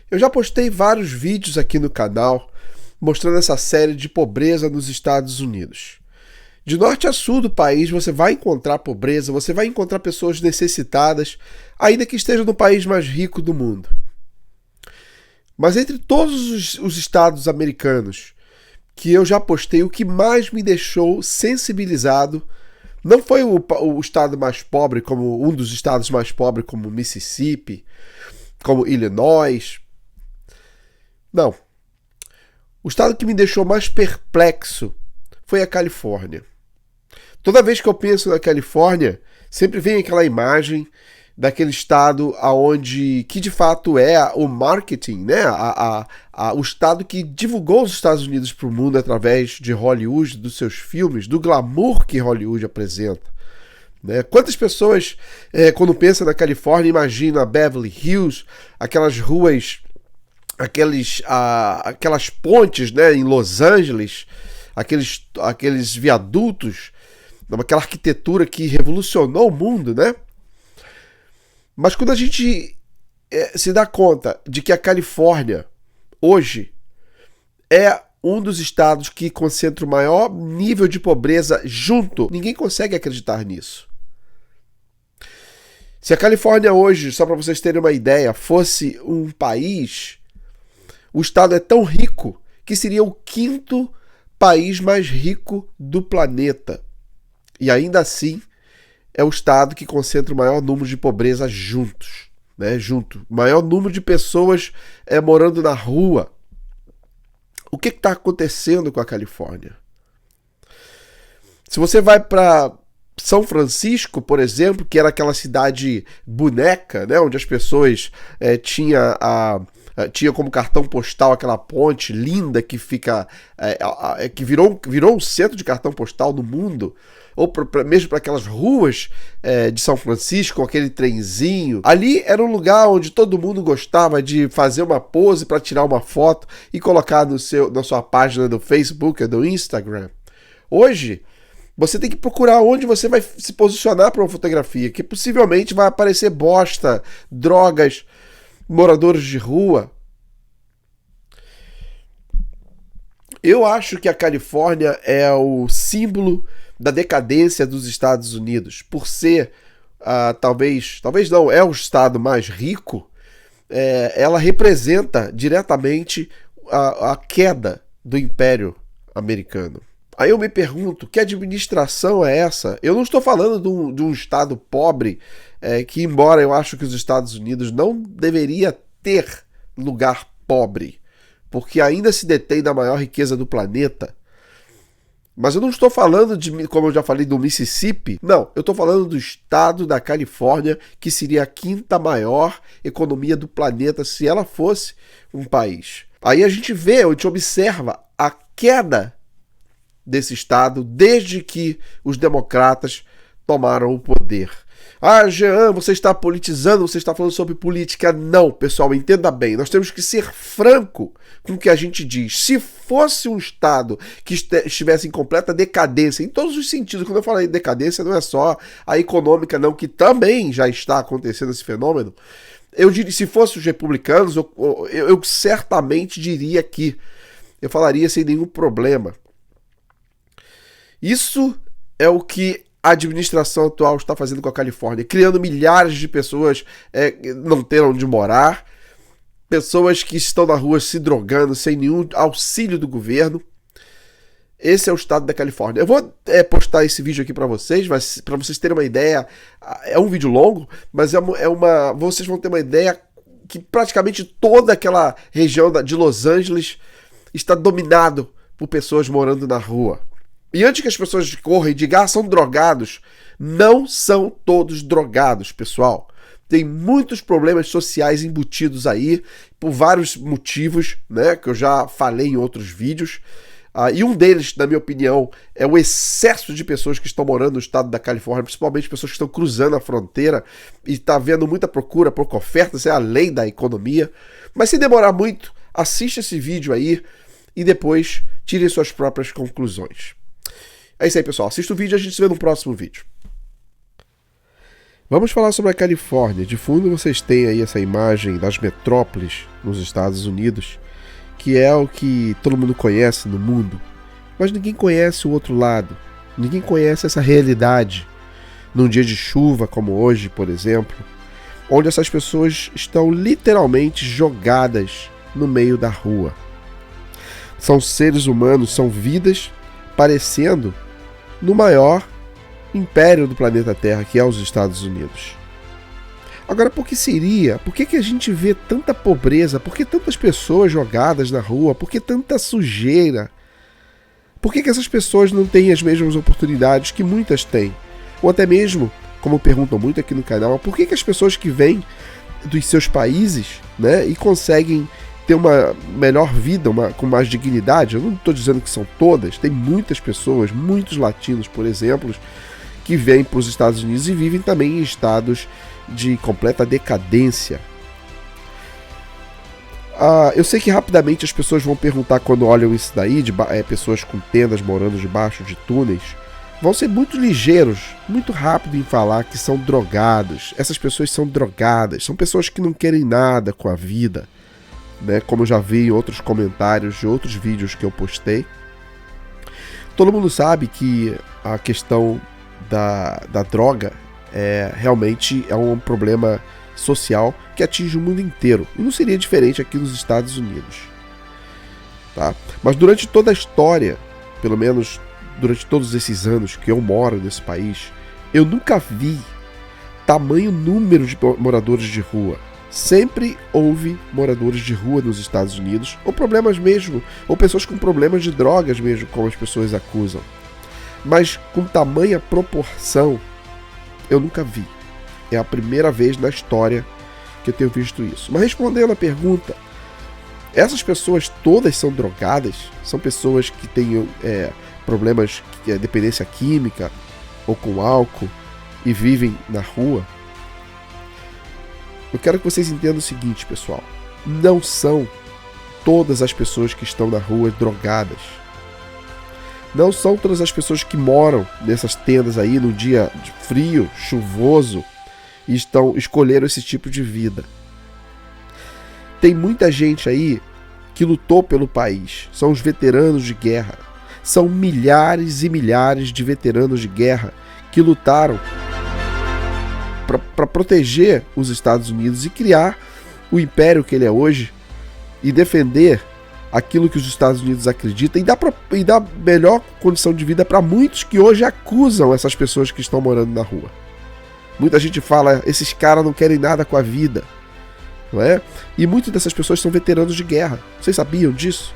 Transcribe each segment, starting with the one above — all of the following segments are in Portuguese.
Eu já postei vários vídeos aqui no canal mostrando essa série de pobreza nos Estados Unidos. De norte a sul do país você vai encontrar pobreza, você vai encontrar pessoas necessitadas, ainda que esteja no país mais rico do mundo. Mas entre todos os estados americanos que eu já postei, o que mais me deixou sensibilizado não foi o estado mais pobre, como um dos estados mais pobres, como Mississippi, como Illinois. Não. O estado que me deixou mais perplexo foi a Califórnia. Toda vez que eu penso na Califórnia, sempre vem aquela imagem daquele estado aonde que de fato é o marketing, né? O estado que divulgou os Estados Unidos para o mundo através de Hollywood, dos seus filmes, do glamour que Hollywood apresenta. Né? Quantas pessoas, quando pensam na Califórnia, imaginam Beverly Hills, aquelas ruas, aquelas pontes, né, em Los Angeles, aqueles viadutos, aquela arquitetura que revolucionou o mundo, né? Mas quando a gente se dá conta de que a Califórnia, hoje, é um dos estados que concentra o maior nível de pobreza junto, ninguém consegue acreditar nisso. Se a Califórnia hoje, só para vocês terem uma ideia, fosse um país, o estado é tão rico que seria o quinto país mais rico do planeta. E ainda assim, é o estado que concentra o maior número de pobreza juntos, né? O maior número de pessoas morando na rua. O que está acontecendo com a Califórnia? Se você vai para São Francisco, por exemplo, que era aquela cidade boneca, né? Onde as pessoas tinha como cartão postal aquela ponte linda que fica que virou um centro de cartão postal no mundo, ou mesmo para aquelas ruas de São Francisco, com aquele trenzinho. Ali era um lugar onde todo mundo gostava de fazer uma pose para tirar uma foto e colocar na sua página do Facebook ou do Instagram. Hoje, você tem que procurar onde você vai se posicionar para uma fotografia, que possivelmente vai aparecer bosta, drogas, moradores de rua. Eu acho que a Califórnia é o símbolo da decadência dos Estados Unidos. Por ser, talvez não, é o estado mais rico, ela representa diretamente a queda do Império Americano. Aí eu me pergunto, que administração é essa? Eu não estou falando de um estado pobre, que embora eu acho que os Estados Unidos não deveria ter lugar pobre, porque ainda se detém da maior riqueza do planeta. Mas eu não estou falando como eu já falei, do Mississippi. Não, eu estou falando do estado da Califórnia, que seria a quinta maior economia do planeta se ela fosse um país. Aí a gente observa a queda desse estado desde que os democratas tomaram o poder. Ah, Jean, você está politizando, você está falando sobre política. Não, pessoal, entenda bem. Nós temos que ser franco com o que a gente diz. Se fosse um estado que estivesse em completa decadência, em todos os sentidos, quando eu falo em decadência, não é só a econômica, não, que também já está acontecendo esse fenômeno. Eu diria, se fosse os republicanos, eu certamente diria que eu falaria sem nenhum problema. Isso é o que a administração atual está fazendo com a Califórnia, criando milhares de pessoas não terem onde morar, pessoas que estão na rua se drogando sem nenhum auxílio do governo. Esse é o estado da Califórnia. Eu vou postar esse vídeo aqui para vocês terem uma ideia. É um vídeo longo, mas vocês vão ter uma ideia que praticamente toda aquela região de Los Angeles está dominado por pessoas morando na rua. E antes que as pessoas corram e digam, são drogados, não são todos drogados, pessoal. Tem muitos problemas sociais embutidos aí, por vários motivos, né, que eu já falei em outros vídeos. E um deles, na minha opinião, é o excesso de pessoas que estão morando no estado da Califórnia, principalmente pessoas que estão cruzando a fronteira e está havendo muita procura, pouca oferta, isso é a lei da economia. Mas se demorar muito, assista esse vídeo aí e depois tire suas próprias conclusões. É isso aí, pessoal. Assista o vídeo e a gente se vê no próximo vídeo. Vamos falar sobre a Califórnia. De fundo vocês têm aí essa imagem das metrópoles nos Estados Unidos, que é o que todo mundo conhece no mundo, mas ninguém conhece o outro lado, ninguém conhece essa realidade num dia de chuva como hoje, por exemplo, onde essas pessoas estão literalmente jogadas no meio da rua. São seres humanos, são vidas parecendo no maior império do planeta Terra, que é os Estados Unidos. Agora, por que a gente vê tanta pobreza? Por que tantas pessoas jogadas na rua? Por que tanta sujeira? Por que essas pessoas não têm as mesmas oportunidades que muitas têm? Ou até mesmo, como perguntam muito aqui no canal, por que as pessoas que vêm dos seus países, né, e conseguem ter uma melhor vida, com mais dignidade? Eu não estou dizendo que são todas, tem muitas pessoas, muitos latinos, por exemplo, que vêm para os Estados Unidos e vivem também em estados de completa decadência. Eu sei que rapidamente as pessoas vão perguntar quando olham isso daí, pessoas com tendas morando debaixo de túneis, vão ser muito ligeiros, muito rápido em falar que são drogados. Essas pessoas são drogadas, são pessoas que não querem nada com a vida, né? Como eu já vi em outros comentários de outros vídeos que eu postei. Todo mundo sabe que a questão da droga realmente é um problema social que atinge o mundo inteiro. E não seria diferente aqui nos Estados Unidos. Tá? Mas durante toda a história, pelo menos durante todos esses anos que eu moro nesse país, eu nunca vi tamanho número de moradores de rua. Sempre houve moradores de rua nos Estados Unidos, ou problemas mesmo, ou pessoas com problemas de drogas mesmo, como as pessoas acusam. Mas com tamanha proporção, eu nunca vi. É a primeira vez na história que eu tenho visto isso. Mas respondendo a pergunta, essas pessoas todas são drogadas? São pessoas que têm problemas de dependência química ou com álcool e vivem na rua? Eu quero que vocês entendam o seguinte, pessoal. Não são todas as pessoas que estão na rua drogadas. Não são todas as pessoas que moram nessas tendas aí num dia frio, chuvoso, e escolheram esse tipo de vida. Tem muita gente aí que lutou pelo país. São os veteranos de guerra. São milhares e milhares de veteranos de guerra que lutaram para proteger os Estados Unidos e criar o império que ele é hoje e defender aquilo que os Estados Unidos acreditam e dar melhor condição de vida para muitos que hoje acusam essas pessoas que estão morando na rua. Muita gente fala, esses caras não querem nada com a vida, não é? E muitas dessas pessoas são veteranos de guerra. Vocês sabiam disso?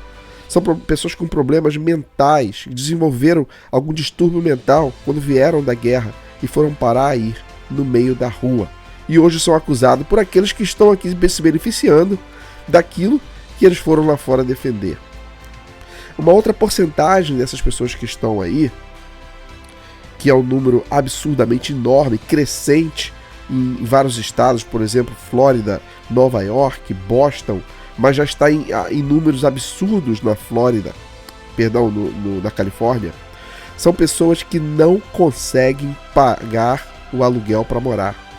São pessoas com problemas mentais, desenvolveram algum distúrbio mental quando vieram da guerra e foram parar aí no meio da rua. E hoje são acusados por aqueles que estão aqui se beneficiando daquilo que eles foram lá fora defender. Uma outra porcentagem dessas pessoas que estão aí, que é um número absurdamente enorme, crescente em vários estados, por exemplo, Flórida, Nova York, Boston, mas já está em números absurdos na Flórida, na Califórnia, são pessoas que não conseguem pagar o aluguel para morar.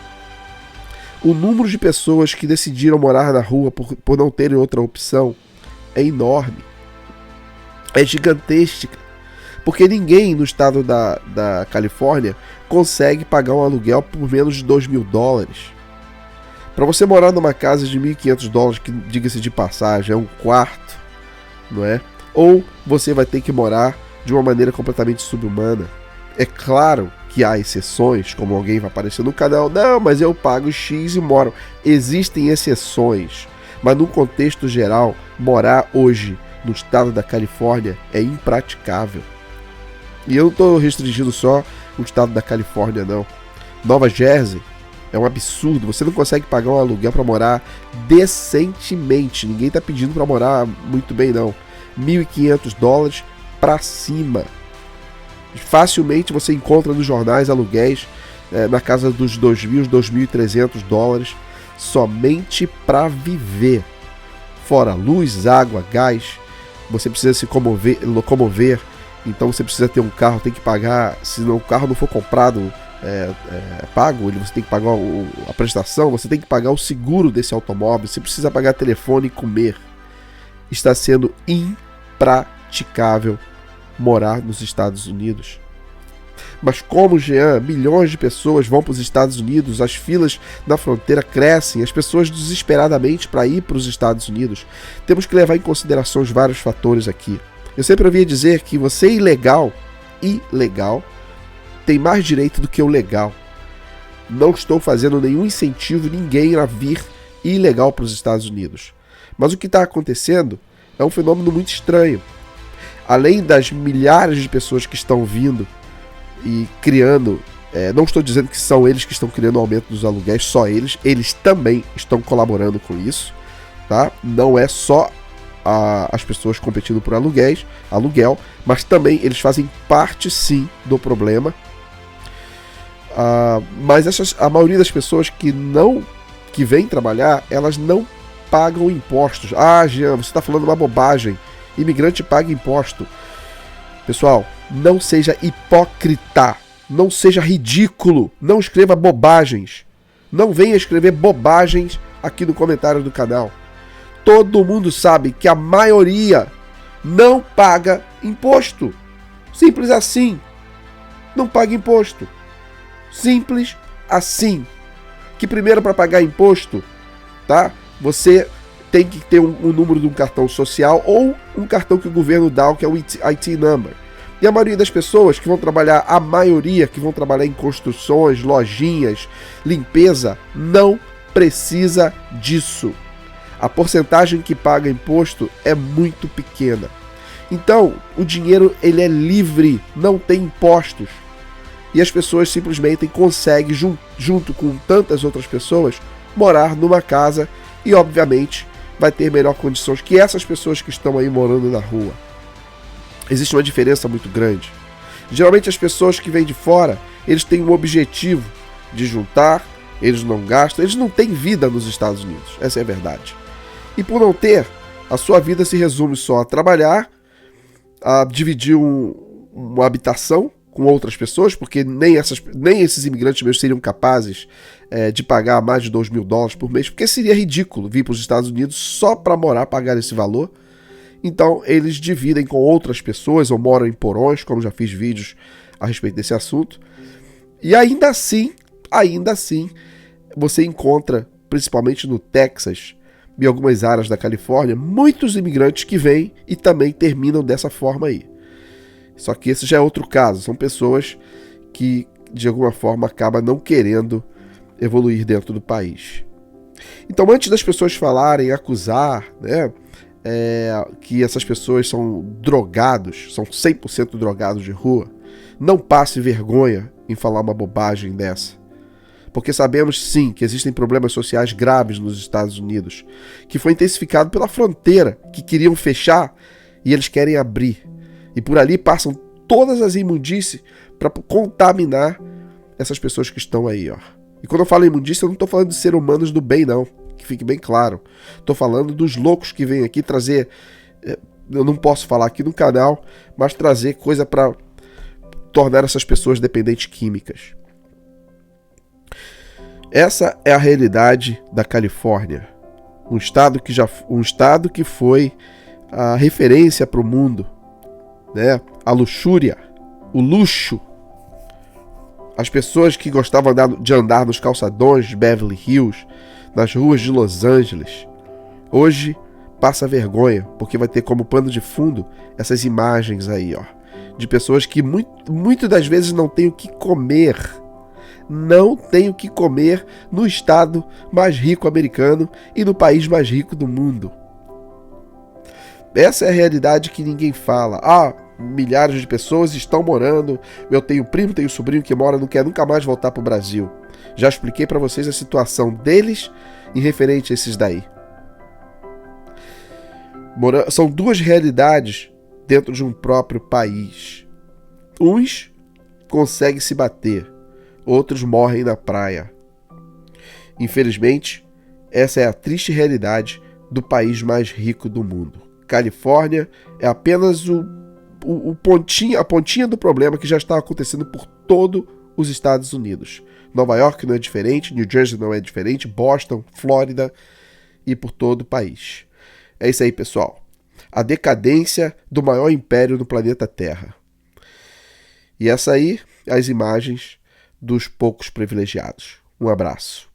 O número de pessoas que decidiram morar na rua por não terem outra opção é enorme. É gigantesca. Porque ninguém no estado da Califórnia consegue pagar um aluguel por menos de $2.000. Para você morar numa casa de $1.500, que diga-se de passagem, é um quarto, não é? Ou você vai ter que morar de uma maneira completamente subhumana. É claro que há exceções, como alguém vai aparecer no canal, não, mas eu pago X e moro. Existem exceções, mas num contexto geral, morar hoje no estado da Califórnia é impraticável. E eu não estou restringindo só o estado da Califórnia, não. Nova Jersey é um absurdo, você não consegue pagar um aluguel para morar decentemente. Ninguém está pedindo para morar muito bem, não. $1.500 para cima. Facilmente você encontra nos jornais aluguéis na casa dos $2.000, $2.300 somente para viver. Fora luz, água, gás, você precisa se locomover, então você precisa ter um carro, tem que pagar, se o carro não for comprado pago, você tem que pagar a prestação, você tem que pagar o seguro desse automóvel, você precisa pagar telefone e comer. Está sendo impraticável morar nos Estados Unidos. Mas como, Jean, milhões de pessoas vão para os Estados Unidos, as filas na fronteira crescem, as pessoas desesperadamente para ir para os Estados Unidos. Temos que levar em consideração vários fatores aqui. Eu sempre ouvia dizer que você ilegal, tem mais direito do que o legal. Não estou fazendo nenhum incentivo ninguém a vir ilegal para os Estados Unidos. Mas o que está acontecendo é um fenômeno muito estranho. Além das milhares de pessoas que estão vindo e criando, não estou dizendo que são eles que estão criando o aumento dos aluguéis, só eles também estão colaborando com isso, tá? Não é só as pessoas competindo por aluguel, mas também eles fazem parte sim do problema. Mas a maioria das pessoas que vêm trabalhar, elas não pagam impostos. Jean, você está falando uma bobagem. Imigrante paga imposto. Pessoal, não seja hipócrita, não seja ridículo, não escreva bobagens. Não venha escrever bobagens aqui no comentário do canal. Todo mundo sabe que a maioria não paga imposto. Simples assim. Não paga imposto. Simples assim. Que primeiro, para pagar imposto, tá? Você tem que ter um número de um cartão social ou um cartão que o governo dá, que é o IT Number. E a maioria das pessoas que vão trabalhar, a maioria que vão trabalhar em construções, lojinhas, limpeza, não precisa disso. A porcentagem que paga imposto é muito pequena. Então, o dinheiro ele é livre, não tem impostos. E as pessoas simplesmente conseguem, junto com tantas outras pessoas, morar numa casa e, obviamente, vai ter melhores condições que essas pessoas que estão aí morando na rua. Existe uma diferença muito grande. Geralmente as pessoas que vêm de fora, eles têm um objetivo de juntar, eles não gastam, eles não têm vida nos Estados Unidos, essa é a verdade. E por não ter, a sua vida se resume só a trabalhar, a dividir uma habitação com outras pessoas, porque nem esses imigrantes meus seriam capazes de pagar mais de $2.000 por mês, porque seria ridículo vir para os Estados Unidos só para morar, pagar esse valor. Então eles dividem com outras pessoas ou moram em porões, como já fiz vídeos a respeito desse assunto. E ainda assim, você encontra, principalmente no Texas e algumas áreas da Califórnia, muitos imigrantes que vêm e também terminam dessa forma aí. Só que esse já é outro caso, são pessoas que de alguma forma acabam não querendo evoluir dentro do país. Então, antes das pessoas falarem, acusar, né, que essas pessoas são drogados, são 100% drogados de rua, não passe vergonha em falar uma bobagem dessa. Porque sabemos sim que existem problemas sociais graves nos Estados Unidos, que foi intensificado pela fronteira, que queriam fechar e eles querem abrir. E por ali passam todas as imundícies para contaminar essas pessoas que estão aí, ó. E quando eu falo imundície, eu não estou falando de seres humanos do bem, não. Que fique bem claro. Estou falando dos loucos que vêm aqui trazer... Eu não posso falar aqui no canal, mas trazer coisa para tornar essas pessoas dependentes químicas. Essa é a realidade da Califórnia. Um estado que foi a referência para o mundo, né? A luxúria, o luxo. As pessoas que gostavam de andar nos calçadões de Beverly Hills, nas ruas de Los Angeles, hoje passa vergonha, porque vai ter como pano de fundo essas imagens aí, ó, de pessoas que muito das vezes não têm o que comer. Não tem o que comer no estado mais rico americano e no país mais rico do mundo. Essa é a realidade que ninguém fala. Milhares de pessoas estão morando. Eu tenho primo, tenho sobrinho que mora, não quer nunca mais voltar para o Brasil. Já expliquei para vocês a situação deles em referente a esses daí. São duas realidades dentro de um próprio país. Uns conseguem se bater, outros morrem na praia. Infelizmente, essa é a triste realidade do país mais rico do mundo. Califórnia é apenas a pontinha do problema que já está acontecendo por todo os Estados Unidos. Nova York não é diferente, New Jersey não é diferente, Boston, Flórida e por todo o país. É isso aí, pessoal. A decadência do maior império no planeta Terra. E essa aí, as imagens dos poucos privilegiados. Um abraço.